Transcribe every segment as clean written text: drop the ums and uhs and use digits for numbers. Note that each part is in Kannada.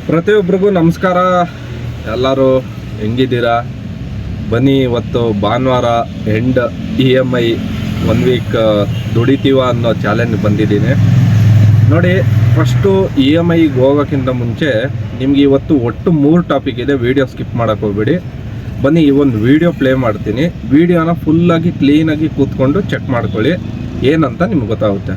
ಪ್ರತಿಯೊಬ್ಬರಿಗೂ ನಮಸ್ಕಾರ. ಎಲ್ಲರೂ ಹೆಂಗಿದ್ದೀರಾ? ಬನ್ನಿ, ಇವತ್ತು ಭಾನುವಾರ ಎಂಡ್ EMI 1 ವೀಕ್ ದುಡಿತೀವ ಅನ್ನೋ ಚಾಲೆಂಜ್ ಬಂದಿದ್ದೀನಿ. ನೋಡಿ, ಫಸ್ಟು EMIಗೆ ಹೋಗೋಕ್ಕಿಂತ ಮುಂಚೆ ನಿಮ್ಗೆ ಇವತ್ತು ಒಟ್ಟು 3 ಟಾಪಿಕ್ ಇದೆ. ವಿಡಿಯೋ ಸ್ಕಿಪ್ ಮಾಡೋಕ್ಕೆ ಹೋಗ್ಬೇಡಿ. ಬನ್ನಿ, ಈ ಒಂದು ವಿಡಿಯೋ ಪ್ಲೇ ಮಾಡ್ತೀನಿ. ವಿಡಿಯೋನ ಫುಲ್ಲಾಗಿ ಕ್ಲೀನಾಗಿ ಕೂತ್ಕೊಂಡು ಚೆಕ್ ಮಾಡ್ಕೊಳ್ಳಿ, ಏನಂತ ನಿಮ್ಗೆ ಗೊತ್ತಾಗುತ್ತೆ.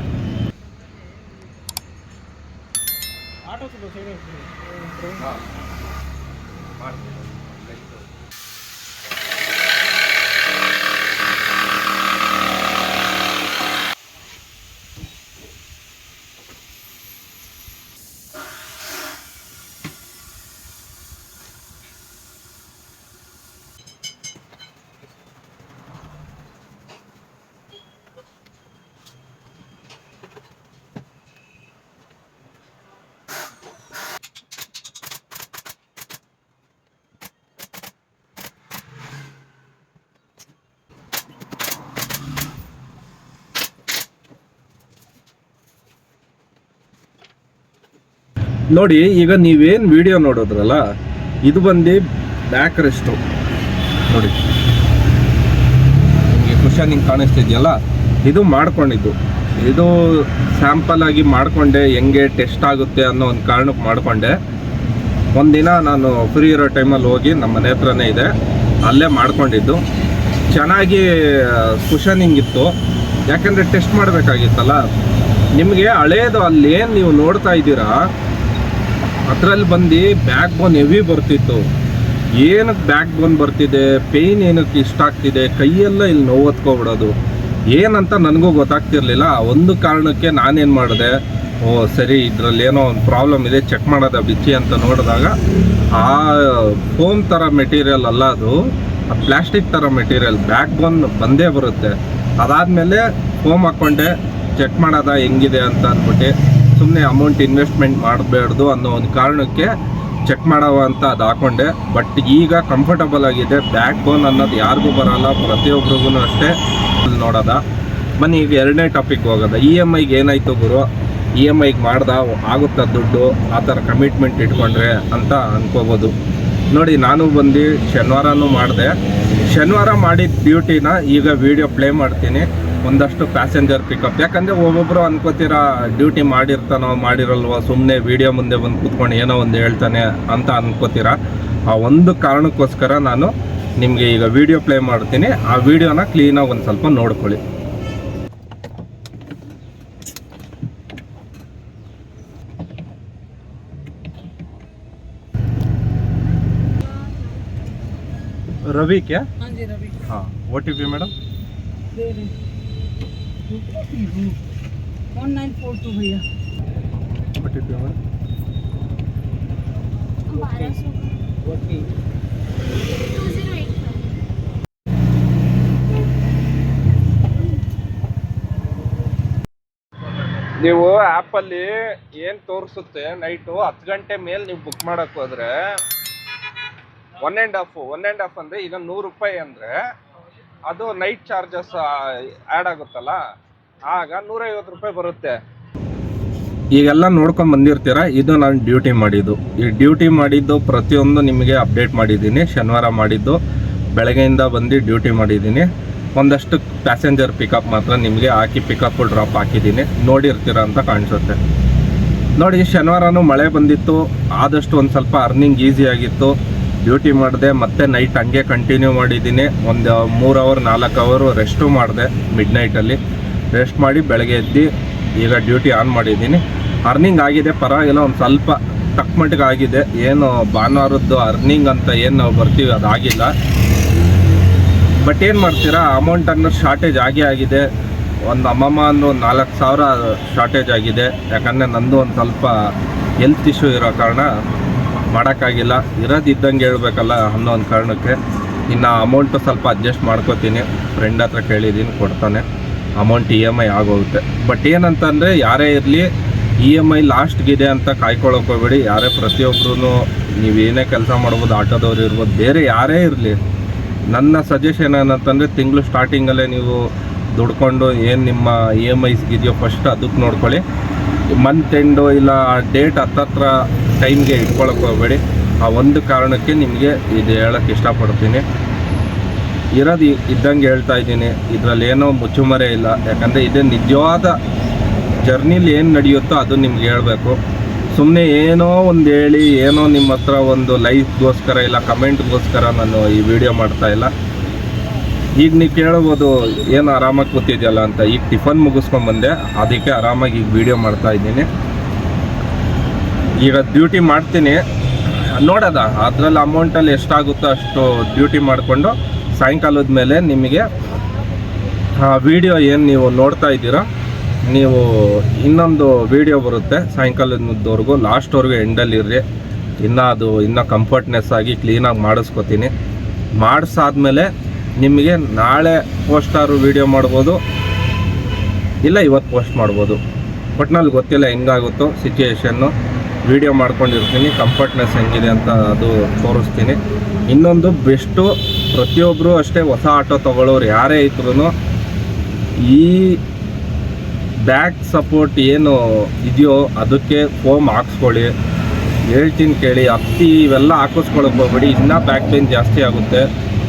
ನೋಡಿ, ಈಗ ನೀವೇನು ವಿಡಿಯೋ ನೋಡೋದ್ರಲ್ಲ, ಇದು ಬಂದು ಬ್ಯಾಕ್ ರೆಸ್ಟು. ನೋಡಿ, ನಿಮಗೆ ಕುಷನಿಂಗ್ ಕಾಣಿಸ್ತಿದೆಯಲ್ಲ, ಇದು ಮಾಡ್ಕೊಂಡಿದ್ದು. ಇದು ಸ್ಯಾಂಪಲ್ ಆಗಿ ಮಾಡಿಕೊಂಡೆ, ಹೆಂಗೆ ಟೆಸ್ಟ್ ಆಗುತ್ತೆ ಅನ್ನೋ ಒಂದು ಕಾರಣಕ್ಕೆ ಮಾಡಿಕೊಂಡೆ. ಒಂದಿನ ನಾನು ಫ್ರೀ ಇರೋ ಟೈಮಲ್ಲಿ ಹೋಗಿ ನಮ್ಮ ಮನೆ ಹತ್ರನೇ ಇದೆ, ಅಲ್ಲೇ ಮಾಡ್ಕೊಂಡಿದ್ದು. ಚೆನ್ನಾಗಿ ಕುಷನಿಂಗ್ ಇತ್ತು, ಯಾಕೆಂದರೆ ಟೆಸ್ಟ್ ಮಾಡಬೇಕಾಗಿತ್ತಲ್ಲ. ನಿಮಗೆ ಹಳೇದು ಅಲ್ಲೇನು ನೀವು ನೋಡ್ತಾ ಇದ್ದೀರಾ, ಅದರಲ್ಲಿ ಬಂದು ಬ್ಯಾಕ್ ಬೋನ್ ಹೆವಿ ಬರ್ತಿತ್ತು. ಏನಕ್ಕೆ ಬ್ಯಾಕ್ ಬೋನ್ ಬರ್ತಿದೆ, ಪೇಯ್ನ್ ಏನಕ್ಕೆ ಇಷ್ಟ ಆಗ್ತಿದೆ, ಕೈಯೆಲ್ಲ ಇಲ್ಲಿ ನೋವತ್ಕೊಬಿಡೋದು, ಏನಂತ ನನಗೂ ಗೊತ್ತಾಗ್ತಿರ್ಲಿಲ್ಲ. ಒಂದು ಕಾರಣಕ್ಕೆ ನಾನೇನು ಮಾಡಿದೆ, ಸರಿ ಇದರಲ್ಲಿ ಏನೋ ಒಂದು ಪ್ರಾಬ್ಲಮ್ ಇದೆ, ಚೆಕ್ ಮಾಡೋದ ಬಿಚ್ಚಿ ಅಂತ ನೋಡಿದಾಗ ಆ ಫೋಮ್ ಥರ ಮೆಟೀರಿಯಲ್ ಅಲ್ಲ, ಅದು ಪ್ಲಾಸ್ಟಿಕ್ ಥರ ಮೆಟೀರಿಯಲ್. ಬ್ಯಾಕ್ ಬೋನ್ ಬಂದೇ ಬರುತ್ತೆ. ಅದಾದಮೇಲೆ ಫೋಮ್ ಹಾಕ್ಕೊಂಡೆ, ಚೆಕ್ ಮಾಡೋದ ಹೆಂಗಿದೆ ಅಂತ ಅಂದ್ಬಿಟ್ಟು. ಸುಮ್ಮನೆ ಅಮೌಂಟ್ ಇನ್ವೆಸ್ಟ್ಮೆಂಟ್ ಮಾಡಬೇಡ್ದು ಅನ್ನೋ ಒಂದು ಕಾರಣಕ್ಕೆ ಚೆಕ್ ಮಾಡವ ಅಂತ ಅದು ಹಾಕ್ಕೊಂಡೆ. ಬಟ್ ಈಗ ಕಂಫರ್ಟಬಲ್ ಆಗಿದೆ. ಬ್ಯಾಕ್ ಬೋನ್ ಅನ್ನೋದು ಯಾರಿಗೂ ಬರೋಲ್ಲ, ಪ್ರತಿಯೊಬ್ಬರಿಗೂ ಅಷ್ಟೇ ನೋಡೋದ. ಬನ್ನಿ, ಈಗ ಎರಡನೇ ಟಾಪಿಕ್ ಹೋಗೋದ. EMIಗೆ ಏನಾಯಿತು ಗುರು, EMIಗೆ ಮಾಡ್ದ ಆಗುತ್ತಾ ದುಡ್ಡು, ಆ ಥರ ಕಮಿಟ್ಮೆಂಟ್ ಇಟ್ಕೊಂಡ್ರೆ ಅಂತ ಅನ್ಕೋಬೋದು. ನೋಡಿ, ನಾನು ಬಂದು ಶನಿವಾರನೂ ಮಾಡಿದೆ. ಶನಿವಾರ ಮಾಡಿದ ಡ್ಯೂಟಿನ ಈಗ ವಿಡಿಯೋ ಪ್ಲೇ ಮಾಡ್ತೀನಿ. ಒಂದಷ್ಟು ಪ್ಯಾಸೆಂಜರ್ ಪಿಕಪ್. ಯಾಕಂದರೆ ಒಬ್ಬೊಬ್ಬರು ಅನ್ಕೋತೀರಾ ಡ್ಯೂಟಿ ಮಾಡಿರ್ತಾನೋ ಮಾಡಿರಲ್ವೋ, ಸುಮ್ಮನೆ ವೀಡಿಯೋ ಮುಂದೆ ಬಂದು ಕೂತ್ಕೊಂಡು ಏನೋ ಒಂದು ಹೇಳ್ತಾನೆ ಅಂತ ಅನ್ಕೋತೀರಾ. ಆ ಒಂದು ಕಾರಣಕ್ಕೋಸ್ಕರ ನಾನು ನಿಮಗೆ ಈಗ ವಿಡಿಯೋ ಪ್ಲೇ ಮಾಡ್ತೀನಿ. ಆ ವಿಡಿಯೋನ ಕ್ಲೀನಾಗಿ ಒಂದು ಸ್ವಲ್ಪ ನೋಡ್ಕೊಳ್ಳಿ. रवि क्या? हाँ जी रवि। हाँ, OTP मैडम 1942 भैया। OTP मैडम 1200 ನೀವು ಆ್ಯಪಲ್ಲಿ ಏನು ತೋರಿಸುತ್ತೆ, ನೈಟು 10 ಗಂಟೆ ಮೇಲೆ ನೀವು ಬುಕ್ ಮಾಡೋಕ್ಕೆ ಹೋದರೆ 1.5 ಅಂದರೆ ಈಗ 100 ರೂಪಾಯಿ ಅಂದರೆ ಅದು ನೈಟ್ ಚಾರ್ಜಸ್ ಆ್ಯಡ್ ಆಗುತ್ತಲ್ಲ, ಆಗ 150 ರೂಪಾಯಿ ಬರುತ್ತೆ. ಈಗೆಲ್ಲ ನೋಡ್ಕೊಂಡು ಬಂದಿರ್ತೀರ. ಇದು ನಾನು ಡ್ಯೂಟಿ ಮಾಡಿದ್ದು. ಈ ಡ್ಯೂಟಿ ಮಾಡಿದ್ದು ಪ್ರತಿಯೊಂದು ನಿಮಗೆ ಅಪ್ಡೇಟ್ ಮಾಡಿದ್ದೀನಿ. ಶನಿವಾರ ಮಾಡಿದ್ದು ಬೆಳಗ್ಗೆಯಿಂದ ಬಂದು ಡ್ಯೂಟಿ ಮಾಡಿದ್ದೀನಿ. ಒಂದಷ್ಟು ಪ್ಯಾಸೆಂಜರ್ ಪಿಕಪ್ ಮಾತ್ರ ನಿಮಗೆ ಹಾಕಿ ಪಿಕಪ್ ಡ್ರಾಪ್ ಹಾಕಿದ್ದೀನಿ, ನೋಡಿರ್ತೀರ ಅಂತ ಕಾಣಿಸುತ್ತೆ. ನೋಡಿ, ಶನಿವಾರನೂ ಮಳೆ ಬಂದಿತ್ತು, ಆದಷ್ಟು ಒಂದು ಸ್ವಲ್ಪ ಅರ್ನಿಂಗ್ ಈಸಿ ಆಗಿತ್ತು. ಡ್ಯೂಟಿ ಮಾಡಿದೆ, ಮತ್ತೆ ನೈಟ್ ಹಂಗೆ ಕಂಟಿನ್ಯೂ ಮಾಡಿದ್ದೀನಿ. ಒಂದು 3 ಅವರ್ 4 ಅವರು ರೆಸ್ಟು ಮಾಡಿದೆ. ಮಿಡ್ ನೈಟಲ್ಲಿ ರೆಸ್ಟ್ ಮಾಡಿ ಬೆಳಗ್ಗೆ ಎದ್ದು ಈಗ ಡ್ಯೂಟಿ ಆನ್ ಮಾಡಿದ್ದೀನಿ. ಅರ್ನಿಂಗ್ ಆಗಿದೆ, ಪರವಾಗಿಲ್ಲ, ಒಂದು ಸ್ವಲ್ಪ ತಕ್ಕ ಮಟ್ಟಿಗೆ ಆಗಿದೆ. ಏನು ಭಾನುವಾರದ್ದು ಅರ್ನಿಂಗ್ ಅಂತ ಏನು ನಾವು ಬರ್ತೀವಿ ಅದಾಗಿಲ್ಲ. ಬಟ್ ಏನು ಮಾಡ್ತೀರಾ, ಅಮೌಂಟ್ ಅನ್ನೋ ಶಾರ್ಟೇಜ್ ಆಗಿದೆ. ಒಂದು ಅಮ್ಮಮ್ಮ ಅನ್ನೋ 4,000 ಶಾರ್ಟೇಜ್ ಆಗಿದೆ. ಯಾಕಂದರೆ ನಂದು ಒಂದು ಸ್ವಲ್ಪ ಹೆಲ್ತ್ ಇಶ್ಯೂ ಇರೋ ಕಾರಣ ಮಾಡೋಕ್ಕಾಗಿಲ್ಲ. ಇರೋದಿದ್ದಂಗೆ ಹೇಳ್ಬೇಕಲ್ಲ ಅನ್ನೋ ಒಂದು ಕಾರಣಕ್ಕೆ. ಇನ್ನು ಅಮೌಂಟು ಸ್ವಲ್ಪ ಅಡ್ಜಸ್ಟ್ ಮಾಡ್ಕೋತೀನಿ. ಫ್ರೆಂಡ್ ಹತ್ರ ಕೇಳಿದ್ದೀನಿ, ಕೊಡ್ತಾನೆ. ಅಮೌಂಟ್ EMI ಆಗೋಗುತ್ತೆ. ಬಟ್ ಏನಂತಂದರೆ, ಯಾರೇ ಇರಲಿ EMI ಲಾಸ್ಟ್ಗಿದೆ ಅಂತ ಕಾಯ್ಕೊಳ್ಳೋಕೆ ಹೋಗ್ಬೇಡಿ. ಯಾರೇ ಪ್ರತಿಯೊಬ್ಬರೂ ನೀವೇನೇ ಕೆಲಸ ಮಾಡ್ಬೋದು, ಆಟೋದವ್ರು ಇರ್ಬೋದು, ಬೇರೆ ಯಾರೇ ಇರಲಿ, ನನ್ನ ಸಜೆಷನ್ ಏನಂತಂದರೆ ತಿಂಗಳು ಸ್ಟಾರ್ಟಿಂಗಲ್ಲೇ ನೀವು ದುಡ್ಕೊಂಡು ಏನು ನಿಮ್ಮ EMIಸ್ ಇದೆಯೋ ಫಸ್ಟ್ ಅದಕ್ಕೆ ನೋಡ್ಕೊಳ್ಳಿ. ಮಂತ್ ಎಂಡು ಇಲ್ಲ ಡೇಟ್ ಹತ್ತತ್ರ ಟೈಮ್ಗೆ ಇಟ್ಕೊಳಕ್ಕೆ ಹೋಗಬೇಡಿ. ಆ ಒಂದು ಕಾರಣಕ್ಕೆ ನಿಮಗೆ ಇದು ಹೇಳೋಕ್ಕೆ ಇಷ್ಟಪಡ್ತೀನಿ. ಇರೋದು ಇದ್ದಂಗೆ ಹೇಳ್ತಾ ಇದ್ದೀನಿ, ಇದರಲ್ಲಿ ಏನೋ ಮುಚ್ಚುಮರೆ ಇಲ್ಲ. ಯಾಕಂದರೆ ಇದೇ ನಿಜವಾದ ಜರ್ನಿಲಿ ಏನು ನಡೆಯುತ್ತೋ ಅದು ನಿಮ್ಗೆ ಹೇಳಬೇಕು. ಸುಮ್ಮನೆ ಏನೋ ಒಂದು ಹೇಳಿ ಏನೋ ನಿಮ್ಮ ಹತ್ರ ಒಂದು ಲೈಕ್ಗೋಸ್ಕರ ಇಲ್ಲ ಕಮೆಂಟ್ಗೋಸ್ಕರ ನಾನು ಈ ವಿಡಿಯೋ ಮಾಡ್ತಾಯಿಲ್ಲ. ಈಗ ನೀವು ಕೇಳ್ಬೋದು ಏನು ಆರಾಮಾಗಿ ಕೂತಿದ್ಯಲ್ಲ ಅಂತ. ಈಗ ಟಿಫನ್ ಮುಗಿಸ್ಕೊಂಡ್ಬಂದೆ, ಅದಕ್ಕೆ ಆರಾಮಾಗಿ ಈಗ ವಿಡಿಯೋ ಮಾಡ್ತಾಯಿದ್ದೀನಿ. ಈಗ ಡ್ಯೂಟಿ ಮಾಡ್ತೀನಿ, ನೋಡೋದ ಅದರಲ್ಲಿ ಅಮೌಂಟಲ್ಲಿ ಎಷ್ಟಾಗುತ್ತೋ ಅಷ್ಟು ಡ್ಯೂಟಿ ಮಾಡಿಕೊಂಡು ಸಾಯಂಕಾಲದ ಮೇಲೆ ನಿಮಗೆ ವಿಡಿಯೋ ಏನು ನೀವು ನೋಡ್ತಾ ಇದ್ದೀರಾ, ನೀವು ಇನ್ನೊಂದು ವಿಡಿಯೋ ಬರುತ್ತೆ ಸಾಯಂಕಾಲದವರೆಗೂ, ಲಾಸ್ಟ್ವರೆಗೂ ಎಂಡಲ್ಲಿರ್ರಿ. ಇನ್ನೂ ಕಂಫರ್ಟ್ನೆಸ್ ಆಗಿ ಕ್ಲೀನಾಗಿ ಮಾಡಿಸ್ಕೊತೀನಿ. ಮಾಡಿಸಾದ್ಮೇಲೆ ನಿಮಗೆ ನಾಳೆ ಪೋಸ್ಟಾರು ವಿಡಿಯೋ ಮಾಡ್ಬೋದು, ಇಲ್ಲ ಇವತ್ತು ಪೋಸ್ಟ್ ಮಾಡ್ಬೋದು. ಒಟ್ಟಿನಲ್ಲಿ ಗೊತ್ತಿಲ್ಲ ಹೆಂಗಾಗುತ್ತೋ ಸಿಚುಯೇಷನ್ನು. ವಿಡಿಯೋ ಮಾಡ್ಕೊಂಡಿರ್ತೀನಿ, ಕಂಫರ್ಟ್ನೆಸ್ ಹೆಂಗಿದೆ ಅಂತ ಅದು ತೋರಿಸ್ತೀನಿ. ಇನ್ನೊಂದು ಬೆಸ್ಟು, ಪ್ರತಿಯೊಬ್ಬರು ಅಷ್ಟೇ ಹೊಸ ಆಟೋ ತೊಗೊಳ್ಳೋರು ಯಾರೇ ಇದ್ರೂ ಈ ಬ್ಯಾಕ್ ಸಪೋರ್ಟ್ ಏನು ಇದೆಯೋ ಅದಕ್ಕೆ ಫೋಮ್ ಹಾಕ್ಸ್ಕೊಳ್ಳಿ. ಹೇಳ್ತೀನಿ ಕೇಳಿ, ಹತ್ತಿ ಇವೆಲ್ಲ ಹಾಕಿಸ್ಕೊಳಕ್ಕೆ ಹೋಗ್ಬೇಡಿ, ಇನ್ನೂ ಬ್ಯಾಕ್ ಪೇನ್ ಜಾಸ್ತಿ ಆಗುತ್ತೆ,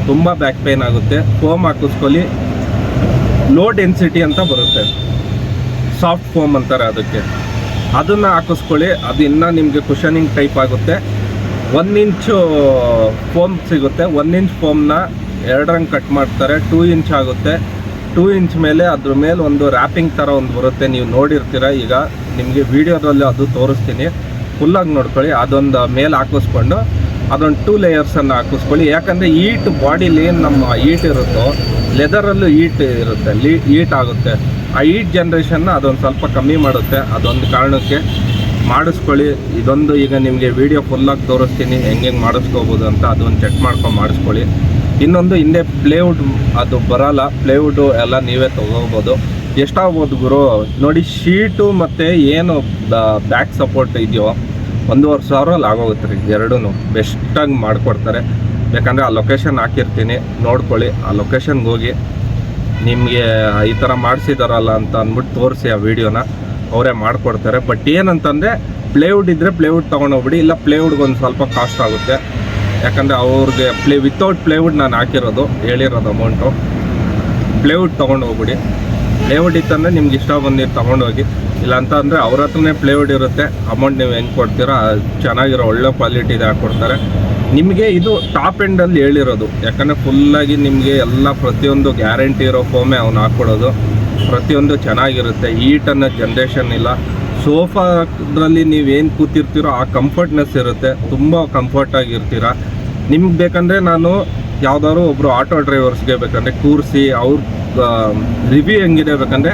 ತುಂಬ ಬ್ಯಾಕ್ ಪೇನ್ ಆಗುತ್ತೆ. ಫೋಮ್ ಹಾಕಿಸ್ಕೊಳ್ಳಿ. ಲೋ ಡೆನ್ಸಿಟಿ ಅಂತ ಬರುತ್ತೆ, ಸಾಫ್ಟ್ ಫೋಮ್ ಅಂತಾರೆ ಅದಕ್ಕೆ, ಅದನ್ನು ಹಾಕಿಸ್ಕೊಳ್ಳಿ. ಅದು ಇನ್ನೂ ನಿಮಗೆ ಕುಷನಿಂಗ್ ಟೈಪ್ ಆಗುತ್ತೆ. 1 ಇಂಚು ಫೋಮ್ ಸಿಗುತ್ತೆ. 1 ಇಂಚ್ ಫೋಮ್ನ 2 ರಂಗ್ ಕಟ್ ಮಾಡ್ತಾರೆ, 2 ಇಂಚ್ ಆಗುತ್ತೆ. 2 ಇಂಚ್ ಮೇಲೆ ಅದ್ರ ಮೇಲೆ ಒಂದು ರ್ಯಾಪಿಂಗ್ ಥರ ಒಂದು ಬರುತ್ತೆ, ನೀವು ನೋಡಿರ್ತೀರ. ಈಗ ನಿಮಗೆ ವೀಡಿಯೋದಲ್ಲಿ ಅದು ತೋರಿಸ್ತೀನಿ, ಫುಲ್ಲಾಗಿ ನೋಡ್ಕೊಳ್ಳಿ. ಅದೊಂದು ಮೇಲೆ ಹಾಕಿಸ್ಕೊಂಡು ಅದೊಂದು 2 ಲೇಯರ್ಸನ್ನು ಹಾಕಿಸ್ಕೊಳ್ಳಿ. ಯಾಕಂದರೆ ಈಟ್ ಬಾಡಿಲಿ ಏನು ನಮ್ಮ ಈಟ್ ಇರುತ್ತೋ ಲೆದರಲ್ಲೂ ಈಟ್ ಇರುತ್ತೆ, ಈಟ್ ಆಗುತ್ತೆ. ಆ ಈಟ್ ಜನ್ರೇಷನ್ನ ಅದೊಂದು ಸ್ವಲ್ಪ ಕಮ್ಮಿ ಮಾಡುತ್ತೆ. ಅದೊಂದು ಕಾರಣಕ್ಕೆ ಮಾಡಿಸ್ಕೊಳ್ಳಿ. ಇದೊಂದು ಈಗ ನಿಮಗೆ ವಿಡಿಯೋ ಫುಲ್ಲಾಗಿ ತೋರಿಸ್ತೀನಿ ಹೆಂಗೆ ಮಾಡಿಸ್ಕೋಬೋದು ಅಂತ, ಅದೊಂದು ಚೆಕ್ ಮಾಡ್ಕೊಂಡು ಮಾಡಿಸ್ಕೊಳ್ಳಿ. ಇನ್ನೊಂದು ಹಿಂದೆ ಪ್ಲೇವುಡ್ ಅದು ಬರೋಲ್ಲ, ಪ್ಲೇವುಡ್ಡು ಎಲ್ಲ ನೀವೇ ತೊಗೋಬೋದು. ಎಷ್ಟಾಗ್ಬೋದು ಗುರು ನೋಡಿ, ಶೀಟು ಮತ್ತು ಏನು ಬ್ಯಾಕ್ ಸಪೋರ್ಟ್ ಇದೆಯೋ 1,500 ಆಗೋಗುತ್ತೆ ರೀ. ಎರಡೂ ಬೆಸ್ಟಾಗಿ ಮಾಡಿಕೊಡ್ತಾರೆ. ಯಾಕಂದರೆ ಆ ಲೊಕೇಶನ್ ಹಾಕಿರ್ತೀನಿ, ನೋಡ್ಕೊಳ್ಳಿ. ಆ ಲೊಕೇಶನ್ಗೆ ಹೋಗಿ ನಿಮಗೆ ಈ ಥರ ಮಾಡಿಸಿದಾರಲ್ಲ ಅಂತ ಅಂದ್ಬಿಟ್ಟು ತೋರಿಸಿ ಆ ವಿಡಿಯೋನ, ಅವರೇ ಮಾಡಿಕೊಡ್ತಾರೆ. ಬಟ್ ಏನಂತಂದರೆ ಪ್ಲೇವುಡ್ ಇದ್ದರೆ ಪ್ಲೇವುಡ್ ತೊಗೊಂಡೋಗ್ಬಿಡಿ, ಇಲ್ಲ ಪ್ಲೇವುಡ್ಗೆ ಒಂದು ಸ್ವಲ್ಪ ಕಾಸ್ಟ್ ಆಗುತ್ತೆ. ಯಾಕಂದರೆ ಅವ್ರಿಗೆ ವಿತೌಟ್ ಪ್ಲೇವುಡ್ ನಾನು ಹಾಕಿರೋದು, ಹೇಳಿರೋದು ಅಮೌಂಟು. ಪ್ಲೇವುಡ್ ತೊಗೊಂಡು ಹೋಗ್ಬಿಡಿ. ಪ್ಲೇವುಡ್ ಇತ್ತಂದರೆ ನಿಮ್ಗೆ ಇಷ್ಟ ಬಂದಿದ್ದು ತೊಗೊಂಡೋಗಿ, ಇಲ್ಲ ಅಂತ ಅಂದರೆ ಅವ್ರ ಹತ್ರನೇ ಪ್ಲೇವುಡ್ ಇರುತ್ತೆ. ಅಮೌಂಟ್ ನೀವು ಹೆಂಗೆ ಕೊಡ್ತೀರೋ ಚೆನ್ನಾಗಿರೋ ಒಳ್ಳೆ ಕ್ವಾಲಿಟಿದು ಹಾಕ್ಕೊಡ್ತಾರೆ ನಿಮಗೆ. ಇದು ಟಾಪ್ ಎಂಡಲ್ಲಿ ಹೇಳಿರೋದು, ಯಾಕಂದರೆ ಫುಲ್ಲಾಗಿ ನಿಮಗೆ ಎಲ್ಲ ಪ್ರತಿಯೊಂದು ಗ್ಯಾರಂಟಿ ಇರೋ ಫೋಮೇ ಅವ್ನು ಹಾಕ್ಕೊಡೋದು. ಪ್ರತಿಯೊಂದು ಚೆನ್ನಾಗಿರುತ್ತೆ, ಈಟ್ ಅನ್ನೋ ಜನ್ರೇಷನ್ ಇಲ್ಲ. ಸೋಫಾದ್ರಲ್ಲಿ ನೀವೇನು ಕೂತಿರ್ತೀರೋ ಆ ಕಂಫರ್ಟ್ನೆಸ್ ಇರುತ್ತೆ, ತುಂಬ ಕಂಫರ್ಟಾಗಿರ್ತೀರ. ನಿಮ್ಗೆ ಬೇಕಂದರೆ ನಾನು ಯಾವುದಾದ್ರು ಒಬ್ಬರು ಆಟೋ ಡ್ರೈವರ್ಸ್ಗೆ ಬೇಕಂದರೆ ಕೂರಿಸಿ ಅವ್ರ ರಿವ್ಯೂ ಹೆಂಗಿದೆ ಬೇಕಂದರೆ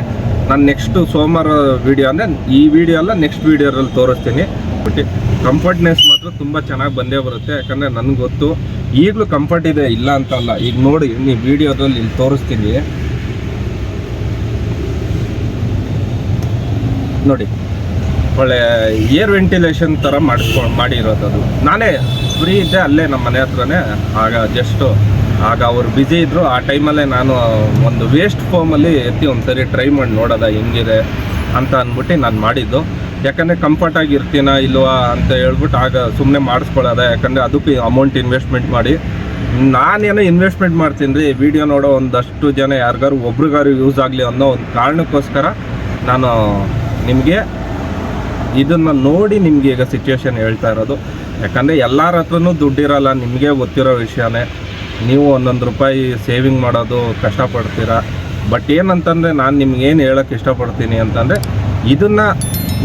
ನಾನು ನೆಕ್ಸ್ಟು ಸೋಮವಾರ ವೀಡಿಯೋ ಅಂದರೆ ಈ ವಿಡಿಯೋ ಅಲ್ಲ ನೆಕ್ಸ್ಟ್ ವೀಡಿಯೋದಲ್ಲಿ ತೋರಿಸ್ತೀನಿ. ಬಟ್ ಕಂಫರ್ಟ್ನೆಸ್ ಮಾತ್ರ ತುಂಬ ಚೆನ್ನಾಗಿ ಬಂದೇ ಬರುತ್ತೆ. ಯಾಕಂದರೆ ನನಗೆ ಗೊತ್ತು, ಈಗಲೂ ಕಂಫರ್ಟ್ ಇದೆ, ಇಲ್ಲ ಅಂತಲ್ಲ. ಈಗ ನೋಡಿ, ನೀವು ವಿಡಿಯೋದಲ್ಲಿ ಇಲ್ಲಿ ತೋರಿಸ್ತೀನಿ ನೋಡಿ, ಒಳ್ಳೆ ಏರ್ ವೆಂಟಿಲೇಷನ್ ಥರ ಮಾಡಿರೋದು. ಅದು ನಾನೇ ಫ್ರೀ ಇದ್ದೆ ಅಲ್ಲೇ ನಮ್ಮ ಮನೆ ಹತ್ರನೇ. ಆಗ ಅವ್ರು ಬ್ಯುಸಿ ಇದ್ದರು. ಆ ಟೈಮಲ್ಲೇ ನಾನು ಒಂದು ವೇಸ್ಟ್ ಫೋಮಲ್ಲಿ ಎತ್ತಿ ಒಂದು ಸರಿ ಟ್ರೈ ಮಾಡಿ ನೋಡೋದ ಹೆಂಗಿದೆ ಅಂತ ಅಂದ್ಬಿಟ್ಟು ನಾನು ಮಾಡಿದ್ದು. ಯಾಕಂದರೆ ಕಂಫರ್ಟಾಗಿ ಇರ್ತೀನ ಇಲ್ವಾ ಅಂತ ಹೇಳ್ಬಿಟ್ಟು ಆಗ ಸುಮ್ಮನೆ ಮಾಡಿಸ್ಕೊಳ್ಳೋದ. ಯಾಕಂದರೆ ಅದಕ್ಕೆ ಅಮೌಂಟ್ ಇನ್ವೆಸ್ಟ್ಮೆಂಟ್ ಮಾಡಿ, ನಾನೇನೋ ಇನ್ವೆಸ್ಟ್ಮೆಂಟ್ ಮಾಡ್ತೀನಿ ರೀ, ವಿಡಿಯೋ ನೋಡೋ ಒಂದಷ್ಟು ಜನ ಯಾರಿಗಾರು ಒಬ್ರಿಗಾರು ಯೂಸ್ ಆಗಲಿ ಅನ್ನೋ ಒಂದು ಕಾರಣಕ್ಕೋಸ್ಕರ ನಾನು ನಿಮಗೆ ಇದನ್ನು ನೋಡಿ ನಿಮಗೆ ಈಗ ಸಿಚುವೇಶನ್ ಹೇಳ್ತಾ ಇರೋದು. ಯಾಕಂದರೆ ಎಲ್ಲರ ಹತ್ರನೂ ದುಡ್ಡಿರಲ್ಲ, ನಿಮಗೆ ಗೊತ್ತಿರೋ ವಿಷಯನೇ. ನೀವು 1 ರೂಪಾಯಿ ಸೇವಿಂಗ್ ಮಾಡೋದು ಕಷ್ಟಪಡ್ತೀರ. ಬಟ್ ಏನಂತಂದರೆ ನಾನು ನಿಮ್ಗೇನು ಹೇಳೋಕ್ಕೆ ಇಷ್ಟಪಡ್ತೀನಿ ಅಂತಂದರೆ, ಇದನ್ನು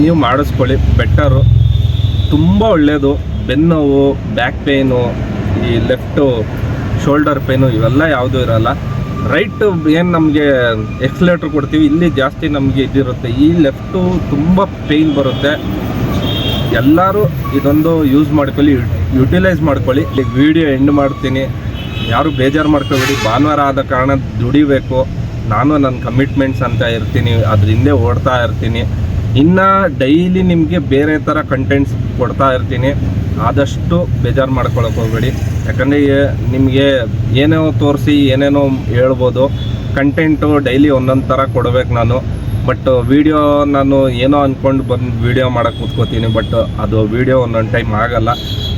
ನೀವು ಮಾಡಿಸ್ಕೊಳ್ಳಿ, ಬೆಟರು, ತುಂಬ ಒಳ್ಳೆಯದು. ಬೆನ್ನೋವು, ಬ್ಯಾಕ್ ಪೇನು, ಈ ಲೆಫ್ಟು ಶೋಲ್ಡರ್ ಪೇನು ಇವೆಲ್ಲ ಯಾವುದೂ ಇರೋಲ್ಲ. ರೈಟ್ ಏನು ನಮಗೆ ಎಕ್ಸ್ಲೇಟ್ರ್ ಕೊಡ್ತೀವಿ, ಇಲ್ಲಿ ಜಾಸ್ತಿ ನಮಗೆ ಇದಿರುತ್ತೆ. ಈ ಲೆಫ್ಟು ತುಂಬ ಪೇಯ್ನ್ ಬರುತ್ತೆ. ಎಲ್ಲರೂ ಇದೊಂದು ಯೂಸ್ ಮಾಡ್ಕೊಳ್ಳಿ, ಯುಟಿಲೈಸ್ ಮಾಡ್ಕೊಳ್ಳಿ. ಈಗ ವಿಡಿಯೋ ಎಂಡ್ ಮಾಡ್ತೀನಿ, ಯಾರು ಬೇಜಾರು ಮಾಡ್ಕೊಬೇಡಿ. ಭಾನುವಾರ ಆದ ಕಾರಣ ದುಡಿಬೇಕು, ನಾನು ನನ್ನ ಕಮಿಟ್ಮೆಂಟ್ಸ್ ಅಂತ ಇರ್ತೀನಿ, ಅದ್ರ ಹಿಂದೆ ಓಡ್ತಾ ಇರ್ತೀನಿ. ಇನ್ನು ಡೈಲಿ ನಿಮಗೆ ಬೇರೆ ಥರ ಕಂಟೆಂಟ್ಸ್ ಕೊಡ್ತಾ ಇರ್ತೀನಿ. ಆದಷ್ಟು ಬೇಜಾರು ಮಾಡ್ಕೊಳಕ್ಕೆ ಹೋಗಬೇಡಿ. ಯಾಕಂದರೆ ನಿಮಗೆ ಏನೇನೋ ತೋರಿಸಿ ಏನೇನೋ ಹೇಳ್ಬೋದು. ಕಂಟೆಂಟು ಡೈಲಿ ಒಂದೊಂದು ಥರ ಕೊಡಬೇಕು ನಾನು. ಬಟ್ ವಿಡಿಯೋ ನಾನು ಏನೋ ಅಂದ್ಕೊಂಡು ಬಂದು ವಿಡಿಯೋ ಮಾಡೋಕ್ಕೆ ಕೂತ್ಕೋತೀನಿ, ಬಟ್ ಅದು ವಿಡಿಯೋ ಒಂದೊಂದು ಟೈಮ್ ಆಗಲ್ಲ.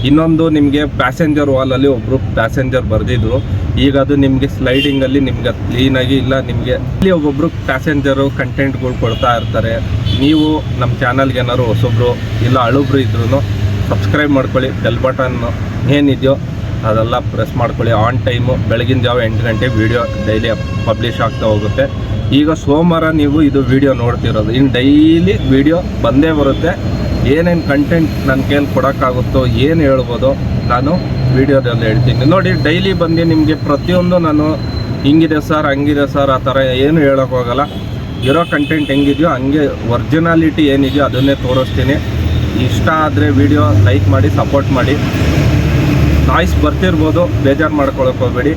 ಇನ್ನೊಂದು ನಿಮಗೆ ಪ್ಯಾಸೆಂಜರ್ ವಾಲಲ್ಲಿ ಒಬ್ಬರು ಪ್ಯಾಸೆಂಜರ್ ಬರೆದಿದ್ರು, ಈಗ ಅದು ನಿಮಗೆ ಸ್ಲೈಡಿಂಗಲ್ಲಿ ನಿಮ್ಗೆ ಕ್ಲೀನಾಗಿ ಇಲ್ಲ, ನಿಮಗೆ ಇಲ್ಲಿ ಒಬ್ಬೊಬ್ಬರು ಪ್ಯಾಸೆಂಜರು ಕಂಟೆಂಟ್ಗಳು ಕೊಡ್ತಾ ಇರ್ತಾರೆ. ನೀವು ನಮ್ಮ ಚಾನಲ್ಗೆ ಏನಾದ್ರು ಹೊಸೊಬ್ರು ಇಲ್ಲ ಹಳುಬ್ರು ಇದ್ರೂ ಸಬ್ಸ್ಕ್ರೈಬ್ ಮಾಡ್ಕೊಳ್ಳಿ, ಬೆಲ್ ಬಟನ್ ಏನಿದೆಯೋ ಅದೆಲ್ಲ ಪ್ರೆಸ್ ಮಾಡ್ಕೊಳ್ಳಿ. ಆನ್ ಟೈಮು ಬೆಳಗಿನ ಜಾವ 8 ಗಂಟೆಗೆ ವೀಡಿಯೋ ಡೈಲಿ ಪಬ್ಲಿಷ್ ಆಗ್ತಾ ಹೋಗುತ್ತೆ. ಈಗ ಸೋಮವಾರ ನೀವು ಇದು ವಿಡಿಯೋ ನೋಡ್ತಿರೋದು, ಇನ್ನು ಡೈಲಿ ವಿಡಿಯೋ ಬಂದೇ ಬರುತ್ತೆ. ಏನೇನು ಕಂಟೆಂಟ್ ನನ್ನ ಕೈಯಲ್ಲಿ ಕೊಡೋಕ್ಕಾಗುತ್ತೋ, ಏನು ಹೇಳ್ಬೋದೋ ನಾನು ವಿಡಿಯೋದಲ್ಲಿ ಹೇಳ್ತೀನಿ. ನೋಡಿ, ಡೈಲಿ ಬಂದು ನಿಮಗೆ ಪ್ರತಿಯೊಂದು ನಾನು ಹಿಂಗಿದೆ ಸರ್, ಹಂಗಿದೆ ಸರ್, ಆ ಥರ ಏನು ಹೇಳೋಕ್ಕೋಗಲ್ಲ. ಇರೋ ಕಂಟೆಂಟ್ ಹೆಂಗಿದೆಯೋ ಹಂಗೆ ಒರಿಜಿನಾಲಿಟಿ ಏನಿದೆಯೋ ಅದನ್ನೇ ತೋರಿಸ್ತೀನಿ. ಇಷ್ಟ ಆದರೆ ವಿಡಿಯೋ ಲೈಕ್ ಮಾಡಿ, ಸಪೋರ್ಟ್ ಮಾಡಿ. ನಾಯ್ಸ್ ಬರ್ತಿರ್ಬೋದು, ಬೇಜಾರು ಮಾಡ್ಕೊಳಕ್ಕೆ ಹೋಗಬೇಡಿ.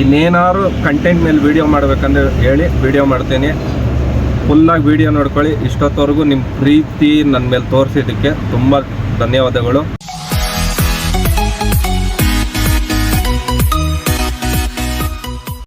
ಇನ್ನೇನಾದ್ರು ಕಂಟೆಂಟ್ ಮೇಲೆ ವೀಡಿಯೋ ಮಾಡಬೇಕಂದ್ರೆ ಹೇಳಿ, ವೀಡಿಯೋ ಮಾಡ್ತೀನಿ. ಫುಲ್ಲಾಗಿ ವೀಡಿಯೋ ನೋಡ್ಕೊಳ್ಳಿ. ಇಷ್ಟೊತ್ತವರೆಗೂ ನಿಮ್ಮ ಪ್ರೀತಿ ನನ್ನ ಮೇಲೆ ತೋರಿಸಿದ್ದಕ್ಕೆ ತುಂಬ ಧನ್ಯವಾದಗಳು.